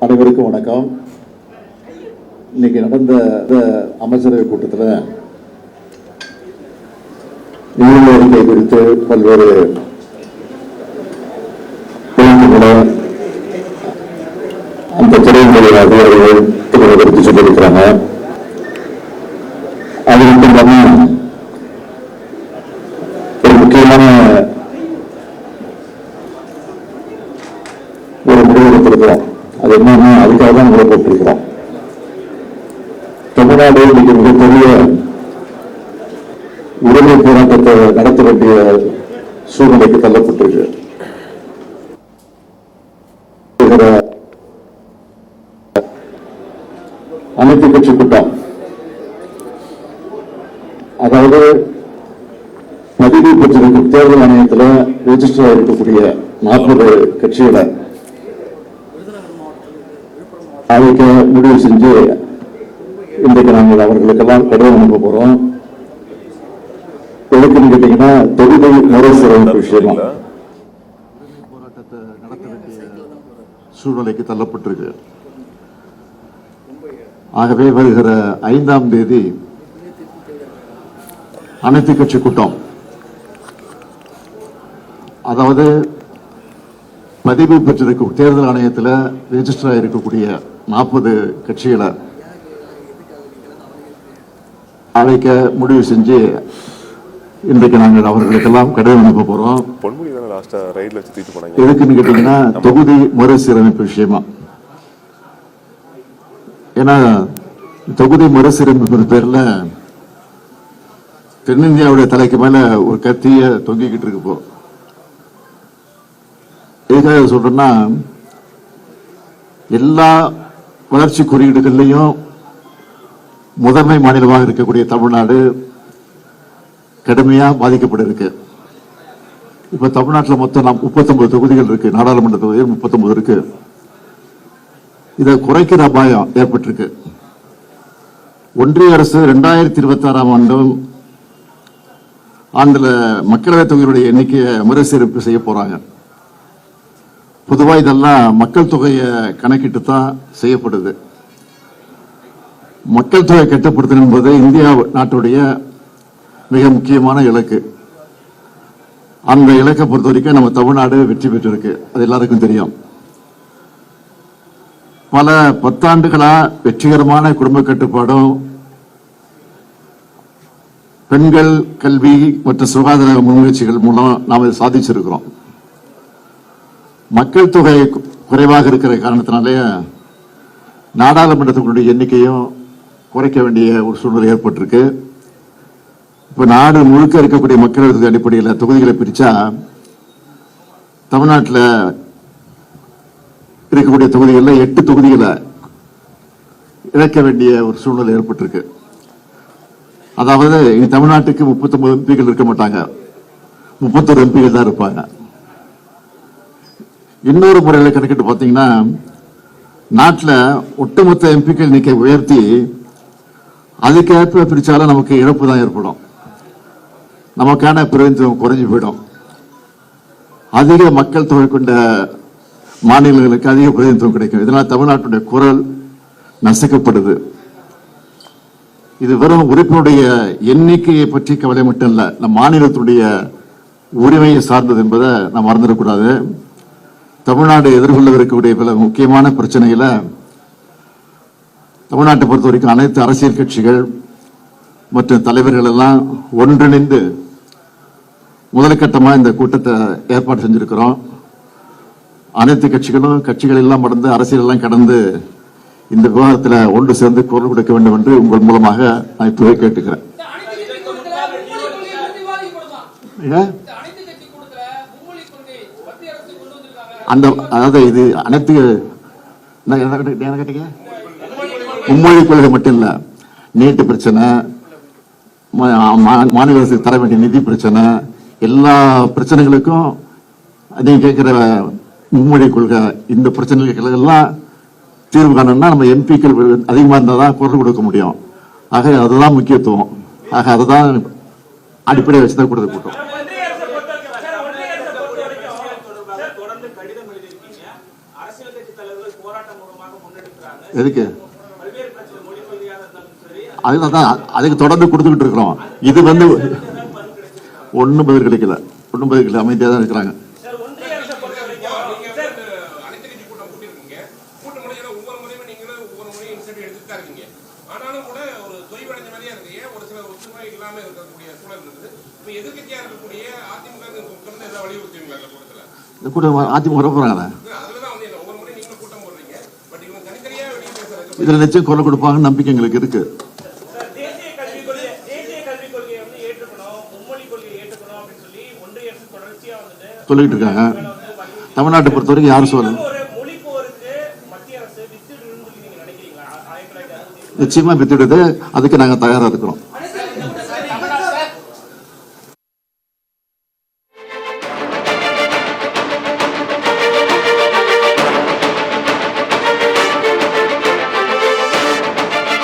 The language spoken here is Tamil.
அனைவருக்கும் வணக்கம். இன்னைக்கு நடந்த அமைச்சரவை கூட்டத்தில் நிதி அறிக்கை குறித்து பல்வேறு அந்த துறையினுடைய அதிகாரிகள் குறித்து சொல்லியிருக்கிறாங்க. அது மட்டும் இல்லாமல் ஒரு முக்கியமான ஒரு முடிவு எடுத்திருக்கிறோம். அது என்னன்னா, அதுக்காக தான் உங்களை போட்டிருக்கிறோம். தமிழ்நாடு இன்னைக்கு மிகப்பெரிய உரிமை போராட்டத்தை நடத்த வேண்டிய சூழ்நிலைக்கு தள்ளப்பட்டிருக்கு. அனைத்து கட்சி கூட்டம், அதாவது பதிவு பெற்றிருக்கும் தேர்தல் ஆணையத்தில் ரெஜிஸ்டர் இருக்கக்கூடிய 40 கட்சிகளை அழைக்க முடிவு செஞ்சு இன்றைக்கு நாங்கள் அவர்களுக்கெல்லாம் கடிதம் அனுப்ப போறோம். எதுக்குன்னு கேட்டீங்கன்னா, தொகுதி மறுசீரமைப்பு விஷயமா போராட்டத்தை நடத்த வேண்டிய சூழ்நிலைக்கு தள்ளப்பட்டிருக்கு. ஆகவே வருகிற 5ஆம் தேதி அனைத்து கட்சி கூட்டம், அதாவது பதிவு பெற்றிருக்கும் தேர்தல் ஆணையத்தில் ரெஜிஸ்டர் இருக்கக்கூடிய 40 கட்சிகளை அழைக்க முடிவு செஞ்சு இன்றைக்கு நாங்கள் அவர்களுக்கெல்லாம் கடிதம் அனுப்ப போறோம். எதுக்குன்னு கேட்டீங்கன்னா, தொகுதி மறுசீரமைப்பு விஷயமா. ஏன்னா தொகுதி மறுசீரமைப்பு பேர்ல தென்னிந்தியாவுடைய தலைக்கு மேல ஒரு கத்திய தொங்கிக்கிட்டு இருக்கு. இப்போ எதுக்காக சொல்றேன்னா, எல்லா வளர்ச்சி குறியீடுகள்லையும் முதன்மை மாநிலமாக இருக்கக்கூடிய தமிழ்நாடு கடுமையா பாதிக்கப்பட்டிருக்கு. இப்ப தமிழ்நாட்டில் மொத்தம் 39 தொகுதிகள் இருக்கு. நாடாளுமன்ற தொகுதிகள் 39 இருக்கு. இதை குறைக்கிற அபாயம் ஏற்பட்டிருக்கு. ஒன்றிய அரசு 2026ஆம் ஆண்டுல மக்களவை தொகையுடைய எண்ணிக்கையை மறுசீரமைப்பு செய்ய போறாங்க. பொதுவாக இதெல்லாம் மக்கள் தொகையை கணக்கிட்டு தான் செய்யப்படுது. மக்கள் தொகை கட்டுப்படுத்தணும் என்பது இந்தியா நாட்டுடைய மிக முக்கியமான இலக்கு. அந்த இலக்கை பொறுத்த வரைக்கும் நம்ம தமிழ்நாடு வெற்றி பெற்றிருக்கு. அது எல்லாருக்கும் தெரியும். பல 10 ஆண்டுகளா வெற்றிகரமான குடும்ப கட்டுப்பாடும், பெண்கள் கல்வி மற்றும் சுகாதார முன்முயற்சிகள் மூலம் நாம் இதை சாதிச்சிருக்கிறோம். மக்கள் தொகை குறைவாக இருக்கிற காரணத்தினாலே நாடாளுமன்றத்தினுடைய எண்ணிக்கையும் குறைக்க வேண்டிய ஒரு சூழ்நிலை ஏற்பட்டிருக்கு. இப்ப நாடு முழுக்க இருக்கக்கூடிய மக்கள் அடிப்படையில் தொகுதிகளை பிரிச்சா தமிழ்நாட்டில் இருக்கக்கூடிய தொகுதிகளில் 8 தொகுதிகளை இழக்க வேண்டிய ஒரு சூழ்நிலை ஏற்பட்டிருக்கு. அதாவது தமிழ்நாட்டுக்கு 39 எம்பிகள் இருக்க மாட்டாங்க, 31 எம்பிகள் தான் இருப்பாங்க. இன்னொரு முறையில் கணக்கிட்டு பார்த்தீங்கன்னா, நாட்டில் ஒட்டுமொத்த எம்பிக்கள் எண்ணிக்கை உயர்த்தி அதுக்கேற்ப பிரிச்சாலும் நமக்கு இழப்பு தான் ஏற்படும். நமக்கான பிரதிநிதித்துவம் குறைஞ்சு போயிடும். அதிக மக்கள் தொகை கொண்ட மாநிலங்களுக்கு அதிக பிரதிநிதித்துவம் கிடைக்கும். இதனால் தமிழ்நாட்டுடைய குரல் நசுக்கப்படுது. இது வெறும் உறுப்பினுடைய எண்ணிக்கையை பற்றி கவலை மட்டும் இல்ல, நம் மாநிலத்துடைய உரிமையை சார்ந்தது என்பதை நாம் மறந்துடக்கூடாது. தமிழ்நாடு எதிர்கொள்ளவிருக்கக்கூடிய பல முக்கியமான பிரச்சனைகளை தமிழ்நாட்டை பொறுத்த வரைக்கும் அனைத்து அரசியல் கட்சிகள் மற்றும் தலைவர்கள் எல்லாம் ஒன்றிணைந்து முதற்கட்டமாக இந்த கூட்டத்தை ஏற்பாடு செஞ்சிருக்கிறோம். அனைத்து கட்சிகள் எல்லாம் கடந்து, அரசியல் எல்லாம் கடந்து இந்த விவாதத்தில் ஒன்று சேர்ந்து குரல் கொடுக்க வேண்டும் என்று உங்கள் மூலமாக நான் இப்பவே கேட்டுக்கிறேன். அதாவது இது அனைத்து மும்மொழி கொள்கை மட்டும் இல்ல, நீட்டு பிரச்சனை, மாநில அரசுக்கு தர வேண்டிய நிதி பிரச்சனை, எல்லா பிரச்சனைகளுக்கும் நீங்க கேட்கிற மும்மொழி கொள்கை, இந்த பிரச்சனைகள் எல்லாம் தீர்வு காணணும்னா நம்ம எம்பிக்கள் அதிகமா இருந்தால் தான் குரல் கொடுக்க முடியும். ஆக அதுதான் முக்கியத்துவம். ஆக அதுதான் அடிப்படையை வச்சுதான் கொடுத்த கூட்டம். அரசியல் கட்சி தலைவர்கள் எதுக்கு? அதுதான் அதுக்கு தொடர்ந்து கொடுத்துக்கிட்டு இருக்கிறோம். இது வந்து ஒன்றும் பதில் கிடைக்கல, ஒன்றும் பதில் கிடைக்கல, அமைதியாக தான் இருக்கிறாங்க. அதிமுக வர போறாங்க, இதுல நிச்சயம் குரல் கொடுப்பாங்க, நம்பிக்கை எங்களுக்கு இருக்கு. சொல்லிட்டு இருக்காங்க. தமிழ்நாட்டை பொறுத்த வரைக்கும் யாரும் சொல்லல, நிச்சயமா வித்துடுது. அதுக்கு நாங்க தயாரா இருக்கிறோம்.